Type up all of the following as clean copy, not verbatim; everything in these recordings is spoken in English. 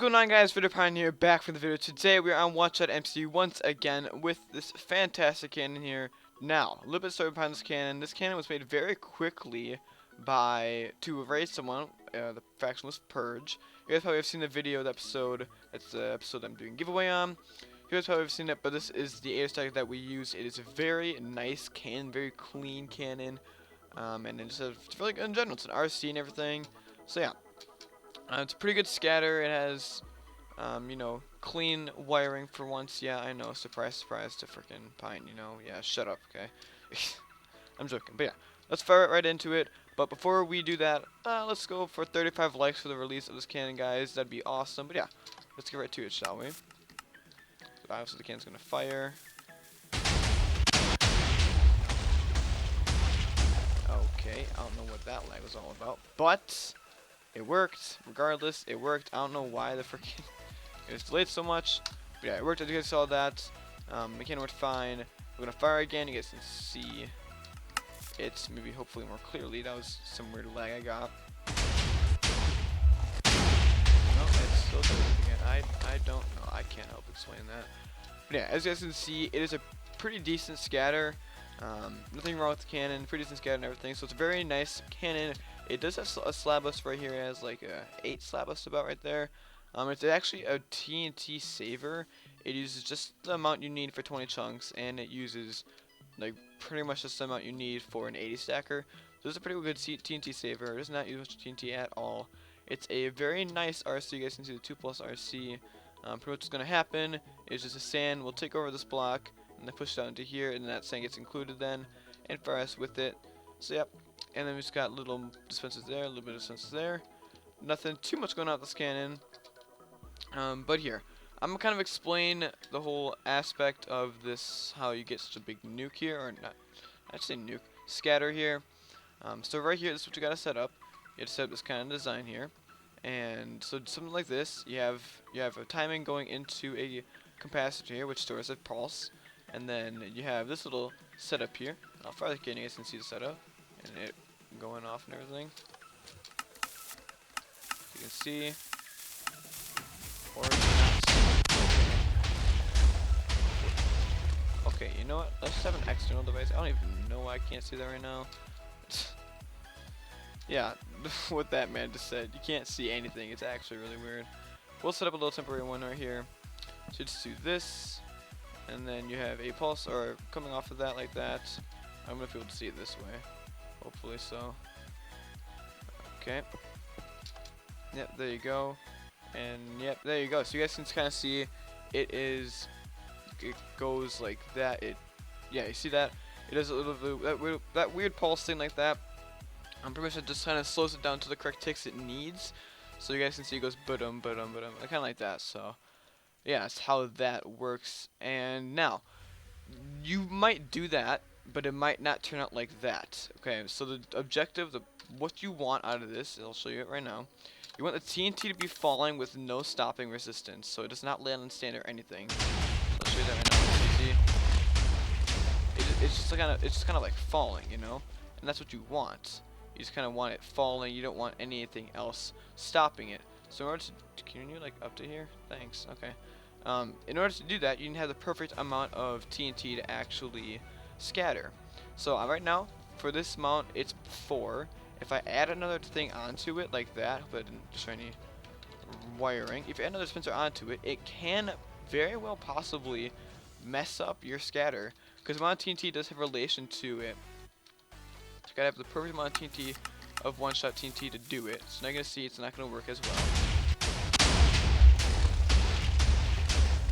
going on, guys? Raiderpint here, back for the video. Today we are on Oneshot MC once again with this fantastic cannon here. Now, a little bit of story behind this cannon. This cannon was made very quickly to erase someone. The faction was Purge. You guys probably have seen the video, the episode. It's the episode I'm doing giveaway on. You guys probably have seen it, but this is the air stack that we use. It is a very nice cannon, very clean cannon, and it's really good in general. It's an RC and everything. So yeah. It's a pretty good scatter. It has, you know, clean wiring for once. Yeah, I know. Surprise, surprise to frickin' Pine, you know. Yeah, shut up, okay? I'm joking. But yeah, let's fire it right into it. But before we do that, let's go for 35 likes for the release of this cannon, guys. That'd be awesome. But yeah, let's get right to it, shall we? So obviously the cannon's gonna fire. Okay, I don't know what that lag was all about. But it worked. Regardless, it worked. I don't know why the freaking it was delayed so much. But yeah, it worked. As you guys saw that. The cannon worked fine. We're gonna fire again. You guys can see it maybe hopefully more clearly. That was some weird lag I got. No, it's still doing it again. I don't know. I can't help explain that. But yeah, as you guys can see, it is a pretty decent scatter. Nothing wrong with the cannon. Pretty decent scatter and everything. So it's a very nice cannon. It does have a slab bust right here. It has like a 8 slab bust about right there. It's actually a TNT saver. It uses just the amount you need for 20 chunks, and it uses like pretty much just the amount you need for an 80 stacker. So it's a pretty good TNT saver. It does not use much TNT at all. It's a very nice RC. You guys can see the 2+ RC. Pretty much what's going to happen is just a sand will take over this block, and then push it out into here, and then that sand gets included then, and fire us with it. So yep. And then we just got little dispensers there, a little bit of dispensers there. Nothing too much going on with this cannon. But here, I'm gonna kind of explain the whole aspect of this, how you get such a big nuke here, or not, I'd say nuke, scatter here. So right here, this is what you gotta set up. You have to set up this kind of design here. And so something like this, you have a timing going into a capacitor here, which stores a pulse. And then you have this little setup here. I'll fire the cannon, you guys can see the setup. And it going off and everything. You can see. Or not. Okay, you know what? Let's just have an external device. I don't even know why I can't see that right now. Yeah, what that man just said. You can't see anything. It's actually really weird. We'll set up a little temporary one right here. So just do this. And then you have a pulse or coming off of that like that. I'm going to be able to see it this way. Hopefully so. Okay. Yep, there you go. And yep, there you go. So you guys can kind of see it goes like that. Yeah, you see that? It does a little bit that weird pulse thing like that. Pretty much it just kind of slows it down to the correct ticks it needs. So you guys can see it goes ba-dum, ba-dum, ba-dum. Kind of like that. So yeah, that's how that works. And now, you might do that, but it might not turn out like that. Okay, so the objective, what you want out of this, I'll show you it right now. You want the TNT to be falling with no stopping resistance, so it does not land on stand or anything. So I'll show you that right now. You see, it's just kind of like falling, you know, and that's what you want. You just kind of want it falling. You don't want anything else stopping it. So in order to, can you like up to here? Thanks. Okay. In order to do that, you need to have the perfect amount of TNT to actually scatter. So right now, for this amount, it's 4. If I add another thing onto it like that, but I didn't show any wiring. If you add another dispenser onto it, it can very well possibly mess up your scatter, because the amount of TNT does have relation to it. So you gotta have the perfect amount of TNT of Oneshot TNT to do it. So now you're gonna see it's not gonna work as well.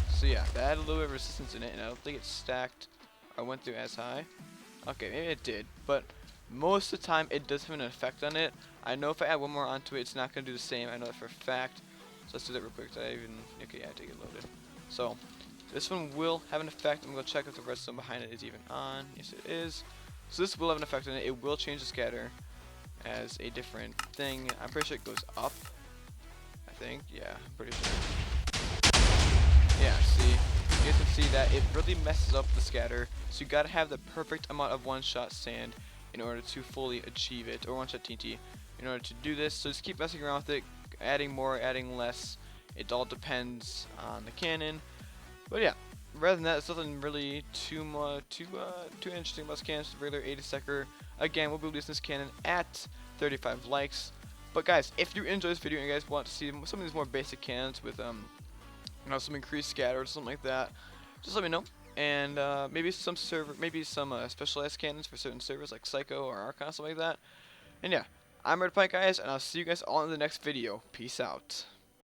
So yeah, that had a little bit of resistance in it, and I don't think it stacked or went through as high. Okay, maybe it did, but most of the time it does have an effect on it. I know if I add one more onto it, it's not going to do the same. I know that for a fact. So let's do that real quick. Okay, yeah, I take it loaded. So this one will have an effect. I'm going to check if the redstone behind it is even on. Yes, it is. So this will have an effect on it. It will change the scatter as a different thing. I'm pretty sure it goes up. I think. Yeah, I'm pretty sure. Yeah, see, you guys can see that it really messes up the scatter. So you gotta have the perfect amount of one-shot sand in order to fully achieve it, or one-shot TNT in order to do this. So just keep messing around with it, adding more, adding less. It all depends on the cannon. But yeah, rather than that, it's nothing really too interesting about this cannon. It's a regular 80 secker. Again, we'll be releasing this cannon at 35 likes. But guys, if you enjoy this video and you guys want to see some of these more basic cannons with some increased scatter or something like that, just let me know. And maybe some specialized cannons for certain servers like Psycho or Archon, something like that. And yeah, I'm Raiderpint, guys, and I'll see you guys all in the next video. Peace out.